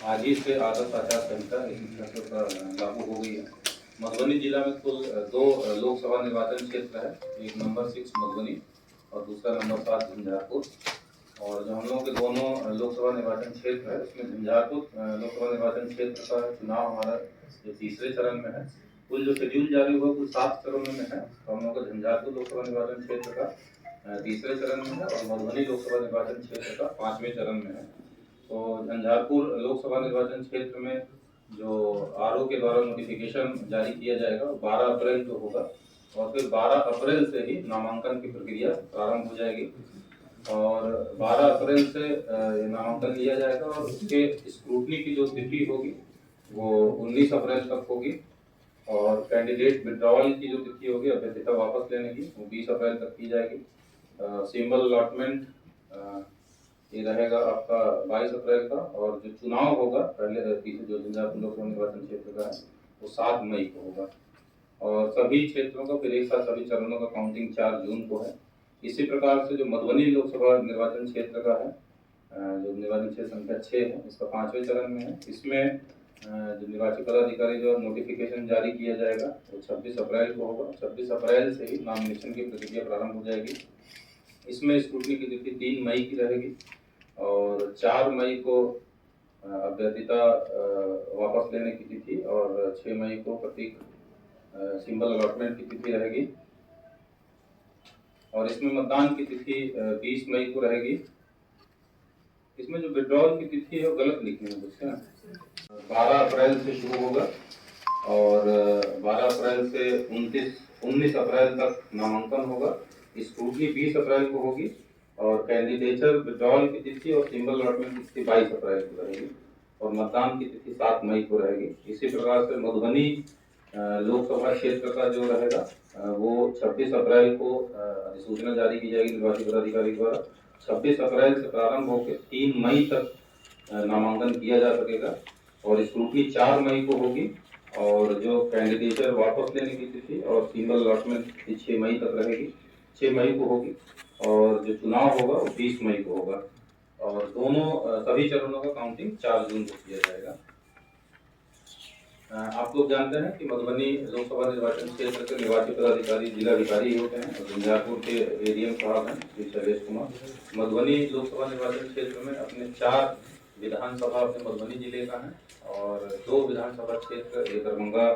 आज ही से आदर्श आचार संहिता लागू हो गई है। मधुबनी जिला में कुल दो लोकसभा निर्वाचन क्षेत्र है, एक नंबर 6 मधुबनी और दूसरा नंबर 7 झंझारपुर। और जो हम लोगों के दोनों लोकसभा निर्वाचन क्षेत्र है, उसमें झंझारपुर लोकसभा निर्वाचन क्षेत्र का चुनाव हमारा जो तीसरे चरण में है। कुल जो शेड्यूल जारी हुआ कुल 7 चरणों में है, तो हम लोग का झंझारपुर लोकसभा निर्वाचन क्षेत्र का तीसरे चरण में है और मधुबनी लोकसभा निर्वाचन क्षेत्र का 5वें चरण में है। तो झंझारपुर लोकसभा निर्वाचन क्षेत्र में जो आरओ के द्वारा नोटिफिकेशन जारी किया जाएगा 12 अप्रैल को होगा और फिर 12 अप्रैल से ही नामांकन की प्रक्रिया प्रारंभ हो जाएगी। और 12 अप्रैल से नामांकन लिया जाएगा और उसके स्क्रूटनी की जो तिथि होगी वो 19 अप्रैल तक होगी और कैंडिडेट विड्रॉवल की जो तिथि होगी अभ्यर्थिता वापस लेने की वो 20 अप्रैल तक की जाएगी। सिंबल अलॉटमेंट ये रहेगा आपका 22 अप्रैल का और जो चुनाव होगा पहले जो झंझारपुर लोकसभा निर्वाचन क्षेत्र का है वो 7 मई को होगा और सभी क्षेत्रों का फिर एक साथ सभी चरणों का काउंटिंग 4 जून को है। इसी प्रकार से जो मधुबनी लोकसभा निर्वाचन क्षेत्र का है जो निर्वाचन क्षेत्र संख्या 6 है इसका 5वें चरण में है। इसमें जो निर्वाची पदाधिकारी जो नोटिफिकेशन जारी किया जाएगा वो 26 अप्रैल को होगा। 26 अप्रैल से ही नॉमिनेशन की प्रक्रिया प्रारंभ हो जाएगी। इसमें स्क्रूटनी की तिथि 3 मई की रहेगी और 4 मई को अभ्यर्थिता वापस लेने की तिथि और 6 मई को प्रतीक सिंबल अलॉटमेंट की तिथि रहेगी और इसमें मतदान की तिथि 20 मई को रहेगी। इसमें जो विड्रॉल की तिथि है वो गलत लिखी है बच्चे, 12 अप्रैल से शुरू होगा और 12 अप्रैल से 19 अप्रैल तक नामांकन होगा। स्क्रूटनी 20 अप्रैल को होगी और कैंडिडेचर विड्रॉल की तिथि और सिंबल अलॉटमेंट की तिथि 22 अप्रैल को रहेगी और मतदान की तिथि 7 मई को रहेगी। इसी प्रकार से मधुबनी लोकसभा क्षेत्र का जो रहेगा वो 26 अप्रैल को अधिसूचना जारी की जाएगी निर्वाची पदाधिकारी द्वारा। 26 अप्रैल से प्रारंभ होकर 3 मई तक नामांकन किया जा सकेगा और स्क्रूटनी 4 मई को होगी और जो कैंडिडेचर वापस लेने की तिथि और सिंबल अलॉटमेंट की 6 मई तक रहेगी, 6 मई को होगी और जो चुनाव होगा वो 20 मई को होगा और दोनों सभी चरणों का काउंटिंग 4 जून को किया जाएगा। आप लोग जानते हैं कि मधुबनी लोकसभा निर्वाचन क्षेत्र के निर्वाची पदाधिकारी जिलाधिकारी होते हैं और झंझारपुर के एडीएम साहब हैं श्री शैलेश कुमार। मधुबनी लोकसभा निर्वाचन क्षेत्र में अपने 4 विधानसभा अपने मधुबनी जिले का है और 2 विधानसभा क्षेत्र एक दरभंगा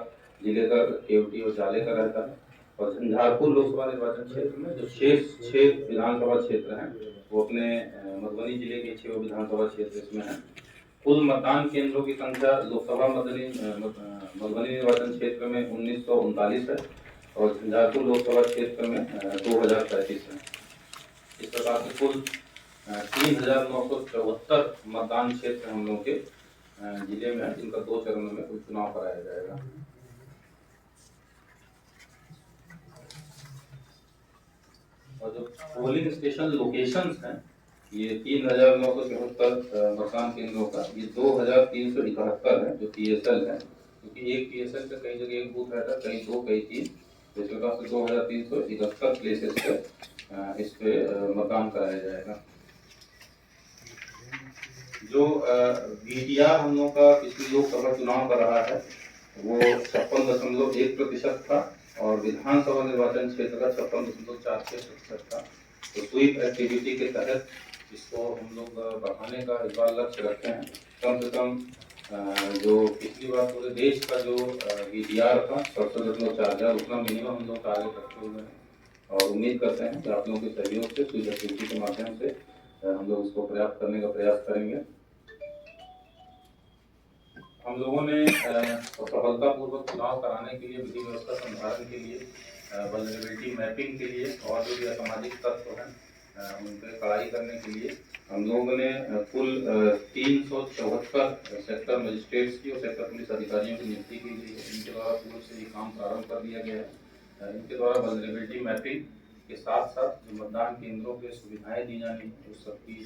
जिले का केवटी और जाले का रहता है और झंझारपुर लोकसभा निर्वाचन क्षेत्र में जो 6 विधानसभा क्षेत्र हैं वो अपने मधुबनी जिले के 6 विधानसभा क्षेत्र इसमें है। कुल मतदान केंद्रों की संख्या लोकसभा मधुबनी निर्वाचन क्षेत्र में 1939 है और झंझारपुर लोकसभा क्षेत्र में 2035 है। इस प्रकार से कुल 3974 मतदान क्षेत्र हम लोग के जिले में है जिनका 2 चरणों में कुल चुनाव कराया जाएगा। और जो पोलिंग स्टेशन लोकेशंस हैं ये 3974 मतदान केंद्रों का ये 2371 है जो पीएसएल है, क्योंकि एक पीएसएल पे कई जगह एक बूथ रहता है, कहीं 2 कहीं 3, तो इस प्रकार से 2371 प्लेसेस पे इस पे मतदान कराया जाएगा। जो वीडिया हम लोग का पिछले लोकसभा चुनाव का रहा है वो 56.1% था और विधानसभा निर्वाचन क्षेत्र का 56.46% था। तो स्वीप एक्टिविटी के तहत इसको हम लोग बढ़ाने का इस बार लक्ष्य रखते हैं। कम से कम जो पिछली बार पूरे देश का जो वीडीआर था 67.4000 उतना मिनिमम हम लोग टारगेट रखे हुए हैं और उम्मीद करते हैं कि आप लोगों के सहयोग से स्वीप एक्टिविटी के माध्यम से हम लोग उसको पर्याप्त करने का प्रयास करेंगे। हम लोगों ने सफलतापूर्वक चुनाव कराने के लिए विधि व्यवस्था संधारण के लिए वल्नरेबिलिटी मैपिंग के लिए और जो भी असामाजिक तत्व हैं उन पर कड़ाई करने के लिए हम लोगों ने कुल 374 सेक्टर मजिस्ट्रेट्स की और सेक्टर पुलिस अधिकारियों की नियुक्ति की गई है। इनके द्वारा पूर्व से ये काम प्रारंभ कर दिया गया है। इनके द्वारा वल्नरेबिलिटी मैपिंग के साथ साथ जो मतदान केंद्रों पर सुविधाएं दी जानी है उस सबकी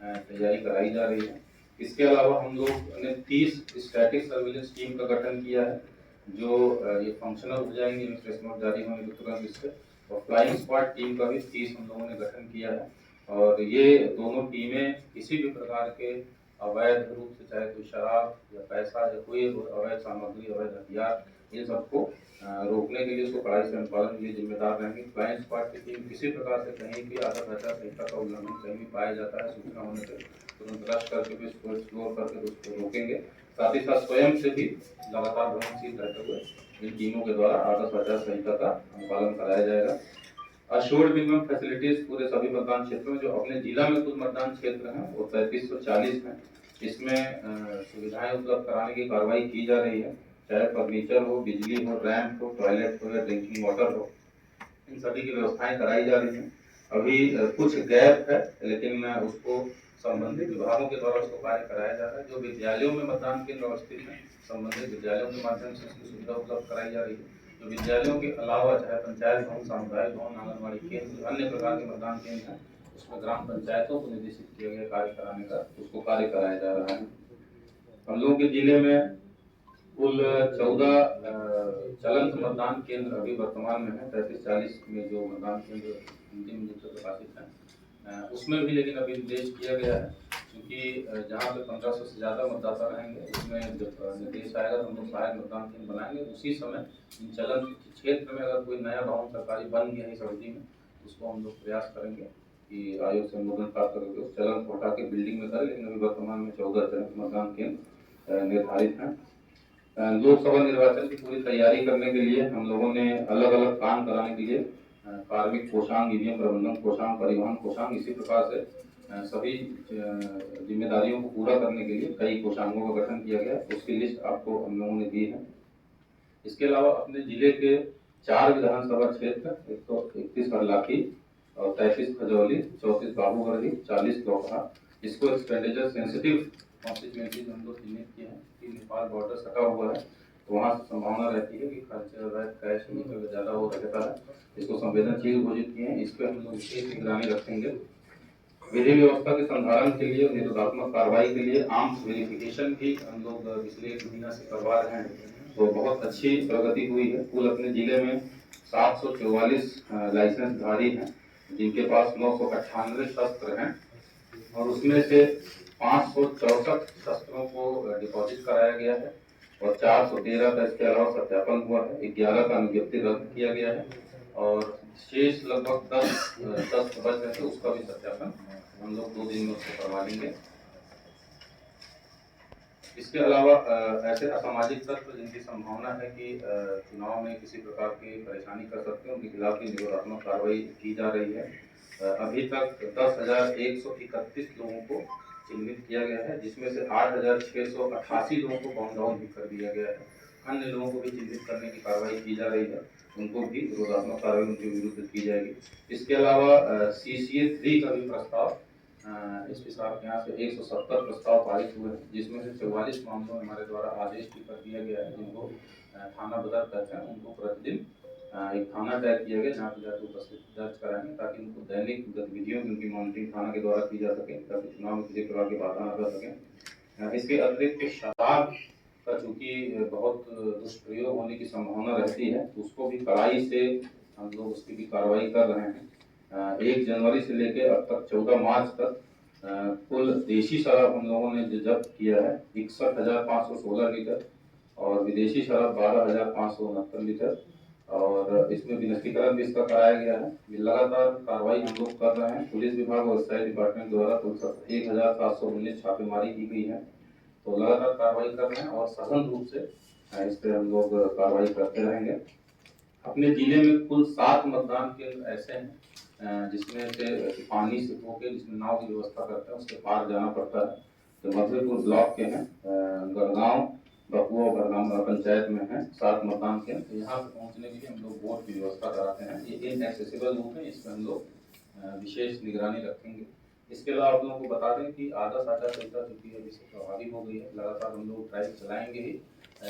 तैयारी कराई जा रही है। इसके अलावा हम लोग ने 30 स्टैटिक सर्विलेंस टीम का गठन किया है जो ये फंक्शनल हो जाएंगे नोटिफिकेशन जारी होने के तुरंत इससे, और फ्लाइंग स्क्वाड टीम का भी 30 हम लोगों ने गठन किया है और ये दोनों टीमें किसी भी प्रकार के अवैध रूप से चाहे कोई शराब या पैसा या कोई अवैध सामग्री, अवैध हथियार, इन सबको रोकने के लिए, उसको कड़ाई से अनुपालन के लिए जिम्मेदार रहेंगे। फ्लाइंग स्क्वाड की टीम किसी प्रकार से कहीं भी आदर्श आचार संहिता का उल्लंघन कहीं भी पाया जाता है, सूचना होने से तुरंत रश करके भी उसको एक्सप्लोर करके उसको रोकेंगे। साथ ही साथ स्वयं से भी लगातार भ्रमणशील रहते हुए इन टीमों के द्वारा आदर्श आचार संहिता का अनुपालन कराया जाएगा। अश्योर्ड मिनिमम फैसिलिटीज पूरे सभी मतदान क्षेत्रों में, जो अपने जिला में कुल मतदान क्षेत्र हैं वो 3340 हैं, इसमें सुविधाएं उपलब्ध कराने की कार्रवाई की जा रही है, चाहे फर्नीचर हो, बिजली हो, रैंप हो, टॉयलेट हो या ड्रिंकिंग वाटर हो, इन सभी की व्यवस्थाएं कराई जा रही हैं। अभी कुछ गैप है, लेकिन उसको संबंधित विभागों के द्वारा उसको कार्य कराया जा रहा है। जो विद्यालयों में मतदान केंद्र अवस्थित है, संबंधित विद्यालयों के माध्यम से इसकी सुविधा उपलब्ध कराई जा रही है। जो विद्यालयों के अलावा चाहे पंचायत भवन, सामुदायिक भवन, आंगनबाड़ी केंद्र, अन्य प्रकार के मतदान केंद्र हैं, उसमें ग्राम पंचायतों को निर्देशित किया गया कार्य कराने का, उसको कार्य कराया जा रहा है। हम लोगों के जिले में कुल 14 चलंत मतदान केंद्र अभी वर्तमान में है। 3340 में जो मतदान केंद्र अंतिम रूप से प्रकाशित है, उसमें भी लेकिन अभी निर्देश किया गया है, क्योंकि जहाँ पे 1500 से ज़्यादा मतदाता रहेंगे, उसमें जब निर्देश आएगा तो हम लोग सहायक मतदान केंद्र बनाएंगे। उसी समय इन चलंत क्षेत्र में अगर कोई नया भवन सरकारी बन गया है इस अवधि में, उसको हम लोग प्रयास करेंगे कि आयोग से अनुमोदन प्राप्त करके उस चलन को हटा के बिल्डिंग में करें। लेकिन अभी वर्तमान में 14 चलंत मतदान केंद्र निर्धारित हैं। लोकसभा निर्वाचन की पूरी तैयारी करने के लिए हम लोगों ने अलग अलग काम कराने के लिए कार्मिक कोषांग, ईवीएम प्रबंधन कोषांग, परिवहन कोषांग, इसी प्रकार से सभी जिम्मेदारियों को पूरा करने के लिए कई कोषांगों का गठन किया गया। उसकी लिस्ट आपको हम लोगों ने दी है। इसके अलावा अपने जिले के 4 विधानसभा क्षेत्र, 131 हरलाखी और 33 खजौली, 34 बाबूगढ़ी, 40 लोकहा, इसको एक्सपेंडिचर सेंसिटिव कॉन्स्टिट्यूएंसीज हम लोग चिन्हित किए हैं कि नेपाल बॉर्डर सटा हुआ है, तो वहाँ से संभावना रहती है कि खर्चे अवैध कैश निकल ज़्यादा हो रहता है, इसको संवेदनशील घोषित किए हैं। इस पर हम लोग विशेष निगरानी रखेंगे। विधि व्यवस्था के संधारण के लिए, निरोधात्मक कार्रवाई के लिए आर्म्स वेरिफिकेशन भी हम लोग पिछले 1 महीना से करवा रहे हैं, तो बहुत अच्छी प्रगति हुई है। कुल अपने जिले में 744 लाइसेंसधारी हैं, जिनके पास 998 शस्त्र हैं, और उसमें से 564 शस्त्रों को डिपॉजिट कराया गया है और 413 का इसके अलावा सत्यापन हुआ है। 11 का अनुज्ञप्ति रद्द किया गया है और शेष लगभग 10 शस्त्र बच रहे थे, उसका भी सत्यापन हम लोग 2 दिन में उसको करवा लेंगे। इसके अलावा ऐसे असामाजिक तत्व जिनकी संभावना है कि चुनाव में किसी प्रकार की परेशानी कर सकते हैं, उनके खिलाफ भी निरोधात्मक कार्रवाई की जा रही है। अभी तक 10,131 लोगों को चिन्हित किया गया है, जिसमें से 8,688 लोगों को बाउंड डाउन भी कर दिया गया है। अन्य लोगों को भी चिन्हित करने की कार्रवाई की जा रही है, उनको भी निरोधात्मक कार्रवाई उनके विरुद्ध की जाएगी। इसके अलावा CCA 3 का भी प्रस्ताव एसपी साहब के यहाँ से 170 प्रस्ताव पारित हुए हैं, जिसमें से 44 मामलों में हमारे द्वारा आदेश भी कर दिया गया है, जिनको थाना बदर कहते हैं, उनको प्रतिदिन एक थाना तय किया गया जहाँ पे जाकर उपस्थिति दर्ज कराएंगे, ताकि उनको दैनिक गतिविधियों की उनकी मॉनिटरिंग थाना के द्वारा की जा सके, ताकि चुनाव में किसी प्रकार की बाधा न कर सके। इसके अतिरिक्त शराब का चूंकि बहुत दुष्प्रयोग होने की संभावना रहती है, उसको भी कड़ाई से हम लोग उसकी भी कार्रवाई कर रहे हैं। 1 जनवरी से लेकर अब तक 14 मार्च तक कुल देशी शराब हम लोगों ने जब्त किया है 61,516 लीटर और विदेशी शराब 12,569 लीटर, और इसमें विनिष्टीकरण भी इसका कराया गया है। लगातार कार्रवाई हम लोग कर रहे हैं। पुलिस विभाग और एक्साइज डिपार्टमेंट द्वारा कुल 1,719 छापेमारी की गई है, तो लगातार कार्रवाई कर रहे हैं और सघन रूप से इस पर हम लोग कार्रवाई करते रहेंगे। अपने जिले में कुल 7 मतदान केंद्र ऐसे हैं जिसमें से पानी से होकर, जिसमें नाव की व्यवस्था करते हैं, उसके पार जाना पड़ता है, जो मधुपुर ब्लॉक के हैं। गढ़गांव, बकुआ और गढ़गांव पंचायत में है 7 मतदान केंद्र। तो यहाँ पे पहुँचने के लिए हम लोग बोट की व्यवस्था कराते हैं। ये इनएक्सेसिबल रूट है, इसमें हम लोग विशेष निगरानी रखेंगे। इसके अलावा आप लोगों को बता दें कि आदर्श आचार संहिता चूंकि अभी से प्रभावी हो गई है, लगातार हम लोग ड्राइव चलाएंगे ही,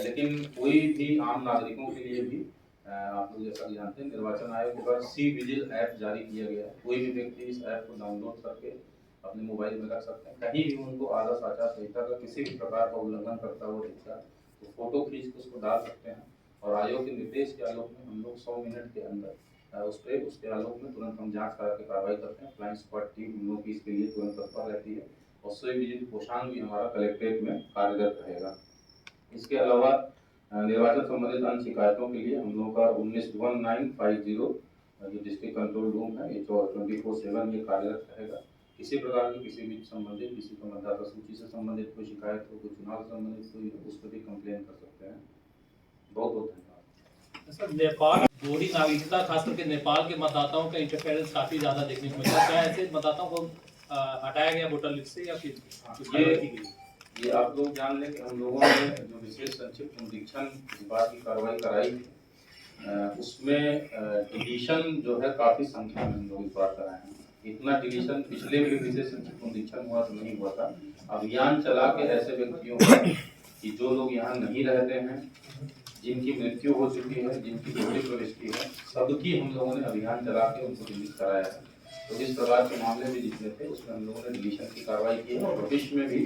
लेकिन कोई भी आम नागरिकों के लिए भी आप लोग जैसा कि जानते हैं, निर्वाचन आयोग के द्वारा सी विजिल ऐप जारी किया गया है। कोई भी व्यक्ति इस ऐप को डाउनलोड करके अपने मोबाइल में रख सकते हैं। कहीं भी उनको आदर्श आचार संहिता का किसी भी प्रकार का उल्लंघन करता हुआ दिखता है तो फोटो खींच के उसको डाल सकते हैं, और आयोग के निर्देश के आलोक में हम लोग 100 मिनट के अंदर उस पर उसके आलोक में तुरंत हम जाँच करा के कार्रवाई करते हैं। फ्लाइंग स्क्वाड टीम हम लोग की इसके लिए तुरंत तत्पर रहती है। और स्वयं विजित कोषांग भी हमारा कलेक्ट्रेट में कार्यरत रहेगा। इसके अलावा निर्वाचन संबंधित अन्य शिकायतों के लिए हम लोगों का 1950 जो डिस्ट्रिक्ट कंट्रोल रूम है, ये 24/7 ये कार्यरत रहेगा। किसी प्रकार की किसी भी संबंधित, किसी को मतदाता सूची से संबंधित कोई शिकायत हो, कोई चुनाव से संबंधित कोई, उस पर भी कंप्लेन कर सकते हैं। बहुत बहुत धन्यवाद। सर, नेपाल दोहरी नागरिकता खास करके नेपाल के मतदाताओं का इंटरफेरेंस काफी ज्यादा देखने को मिलता है। क्या ऐसे मतदाताओं को हटाया गया वोटर लिस्ट से या फिर कुछ कार्रवाई की गई? ये आप लोग जान लें कि हम लोगों ने जो विशेष संक्षिप्त निरीक्षण विभाग की कार्रवाई कराई, उसमें डिलीशन जो है काफी संख्या में हम लोग इस बार कराए हैं। इतना डिलीशन पिछले भी विशेष संक्षिप्त निरीक्षण हुआ तो नहीं हुआ था। अभियान चला के ऐसे व्यक्तियों को कि जो लोग यहाँ नहीं रहते हैं, जिनकी मृत्यु हो चुकी है, जिनकी दूसरी प्रविष्टि है, सबकी हम लोगों ने अभियान चला के उनको रिलीज कराया है। तो इस प्रकार के मामले भी जितने थे उसमें हम लोगों ने डिलीशन की कार्रवाई की है। और भविष्य में भी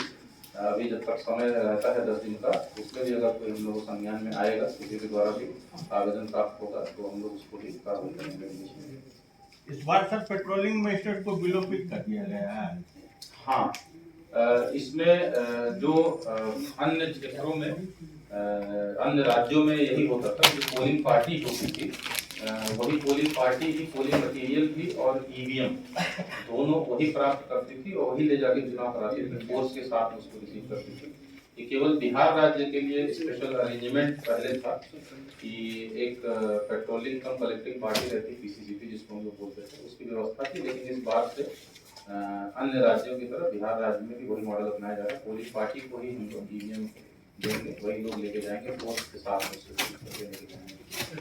अभी जब तक समय रहता है 10 दिन का, उसमें भी अगर कोई हम लोग संज्ञान में आएगा, किसी के द्वारा भी आवेदन प्राप्त होगा, तो हम लोग उसको भी कार्रवाई करेंगे। इस बार सर पेट्रोलिंग मजिस्ट्रेट को विलोपित कर दिया गया है। हाँ, इसमें जो अन्य क्षेत्रों में, अन्य राज्यों में यही होता था कि पोलिंग पार्टी होती थी, वही पोलिंग पार्टी ही पोलिंग मटीरियल भी और ईवीएम दोनों वही प्राप्त करती थी और वही ले जाके चुनाव कराती थी, फोर्स के साथ उसको रिसीव करती थी। ये केवल बिहार राज्य के लिए स्पेशल अरेंजमेंट पहले था कि एक पेट्रोलिंग कम कलेक्टिंग पार्टी रहती, पीसीसीपी जिसको हम लोग बोलते थे, उसकी व्यवस्था थी। लेकिन इस बार से अन्य राज्यों की तरह बिहार राज्य में भी वही मॉडल अपनाया जा रहा है। पोलिंग पार्टी को ही हम लोग ईवीएम देंगे, वही लोग लेके जाएंगे, फोर्स के साथ लेके जाएंगे।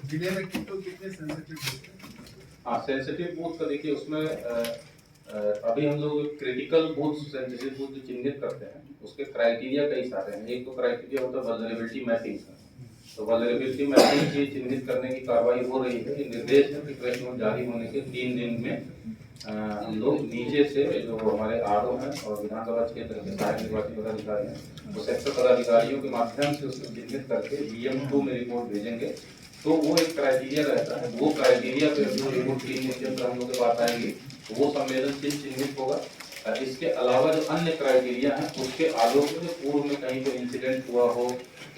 जिले में कितने सेंसिटिव बूथ हैं? हाँ, सेंसिटिव बूथ का देखिए, उसमें अभी हम लोग क्रिटिकल बूथ, सेंसिटिव बूथ जो चिन्हित करते हैं, उसके क्राइटेरिया कई सारे हैं। एक तो क्राइटेरिया होता है वल्नरेबिलिटी मैपिंग का, तो वल्नरेबिलिटी मैपिंग की चिन्हित करने की कार्रवाई हो रही है। निर्देश है कि प्रेस नोट जारी होने के 3 दिन में हम लोग नीचे से जो हमारे आरओ हैं और विधानसभा क्षेत्र के सहायक निर्वाची पदाधिकारी हैं, वो सेक्टर पदाधिकारियों के माध्यम से उसको चिन्हित करके BM2 में रिपोर्ट भेजेंगे। तो वो एक क्राइटेरिया रहता है, वो क्राइटेरिया पे जो रिपोर्ट 3 दिन के अंदर हम लोग के पास आएंगी, तो वो संवेदनशील चिन्हित होगा। इसके अलावा जो अन्य क्राइटेरिया हैं, उसके आलोक में पूर्व में कहीं पे इंसिडेंट हुआ हो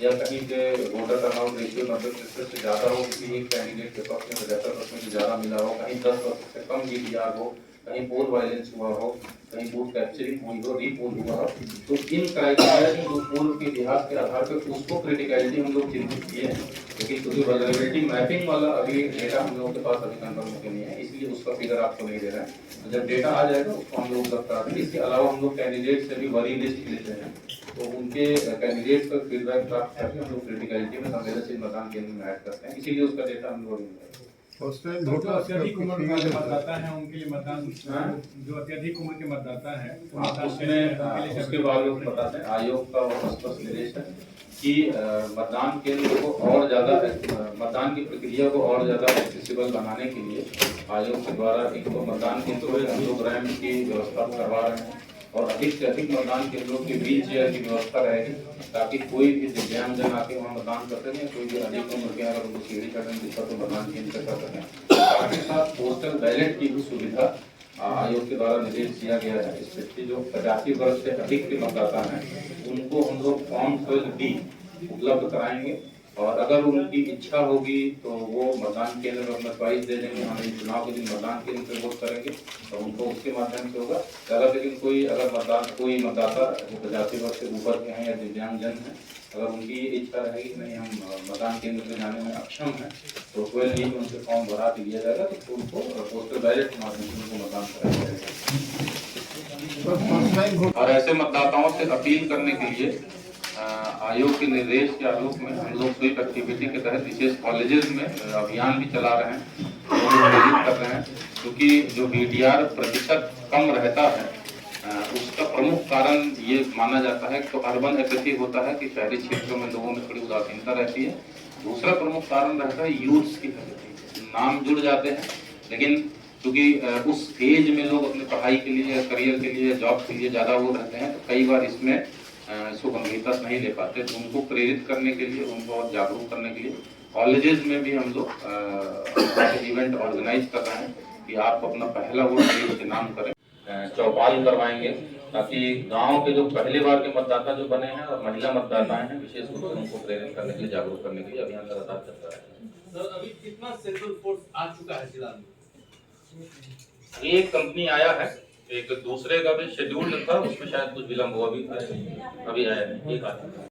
या कहीं पे वोटर टर्नआउट रेशियो 90% से ज़्यादा हो, किसी एक कैंडिडेट के पक्ष में 75% से ज़्यादा मिला हो, कहीं 10% से कम VDR हो, कहीं पोल वायलेंस हुआ हो, कहीं बूथ कैप्चरिंग हुई हो, रीपोल हुआ हो, तो इन क्राइटेरिया के जो पूर्व के इतिहास के आधार पर उसको क्रिटिकलिटी हम लोग चिन्हित किए हैं। लेकिन क्योंकि वल्नरेबिलिटी मैपिंग वाला अभी डेटा हम लोगों के पास अभी कंफर्म होकर नहीं है, इसलिए उसका फिगर आपको नहीं दे रहा है। तो जब डेटा आ जाएगा उसको हम लोग उपलब्ध करा देंगे। इसके अलावा हम लोग कैंडिडेट से भी वरी लिस्ट लेते हैं, तो उनके कैंडिडेट का फीडबैक प्राप्त करके हम लोग क्रिटिकलिटी में संवेदनशील मतदान केंद्र में ऐड करते हैं, इसीलिए उसका डेटा हम लोग जो अत्यधिक उम्र के मतदाता हैं उनके लिए मतदान, जो अत्यधिक उम्र के मतदाता हैं उसमें उसके बाद लोग बताते हैं। आयोग का स्पष्ट निर्देश है कि मतदान केंद्र को और ज़्यादा, मतदान की प्रक्रिया को और ज़्यादा एक्सेसिबल बनाने के लिए आयोग के द्वारा एक तो मतदान केंद्रों में हम लोग रैंप की व्यवस्था करवा रहे हैं और अधिक से अधिक मतदान केंद्रों की व्हील चेयर की व्यवस्था रहेगी, ताकि कोई भी दिव्यांगजन आके वहाँ मतदान कर सकें, कोई भी अधिक उम्र के अगर उनको सीढ़ी चढ़ने की दिक्कत तो मतदान केंद्र कर सकें। साथ ही साथ पोस्टल बैलेट की भी सुविधा आयोग के द्वारा निर्देश दिया गया है। स्पेशली जो 85 वर्ष से अधिक के मतदाता हैं, उनको हम लोग फॉर्म 12D उपलब्ध कराएंगे और अगर उनकी इच्छा होगी तो वो मतदान केंद्र में अपना चॉइस दे देंगे, हम चुनाव के दिन मतदान केंद्र पर वोट करेंगे तो उनको उसके माध्यम से होगा। अगर लेकिन कोई मतदाता जो 85 वर्ष से ऊपर के हैं या दिव्यांगजन हैं, अगर उनकी इच्छा रहेगी कि नहीं हम मतदान केंद्र में जाने में अक्षम हैं, तो 12D में उनसे फॉर्म भरा के दिया जाएगा, तो उनको पोस्टल बैलेट के माध्यम से उनको मतदान कराया जाएगा। और ऐसे मतदाताओं से अपील करने के लिए आयोग के निर्देश के आलोक में हम लोग स्वीप एक्टिविटी के तहत विशेष कॉलेजेस में अभियान भी चला रहे हैं, प्रेरित कर रहे हैं, क्योंकि जो VDR प्रतिशत कम रहता है उसका प्रमुख कारण ये माना जाता है तो अर्बन एपैथी होता है कि शहरी क्षेत्रों में लोगों में थोड़ी उदासीनता रहती है। दूसरा प्रमुख कारण रहता है यूथ्स की एपैथी, नाम जुड़ जाते हैं लेकिन क्योंकि उस एज में लोग अपने पढ़ाई के लिए, करियर के लिए, जॉब के लिए ज़्यादा वो रहते हैं, तो कई बार इसमें इसको गंभीरता से नहीं ले पाते। तो उनको प्रेरित करने के लिए, उनको और जागरूक करने के लिए कॉलेजेस में भी हम लोग इवेंट ऑर्गेनाइज कर रहे हैं कि आप अपना पहला वोट के नाम करें। चौपाल करवाएंगे ताकि गांव के जो पहली बार के मतदाता जो बने हैं और महिला मतदाता हैं, विशेष रूप से उनको प्रेरित करने के लिए, जागरूक करने के लिए अभियान लगातार चलता है। सर अभी कितना सेंट्रल फोर्स आ चुका है जिला में? एक कंपनी आया है, एक दूसरे का भी शेड्यूल्ड था, उसमें शायद कुछ विलंब हुआ, अभी आया नहीं, एक आया।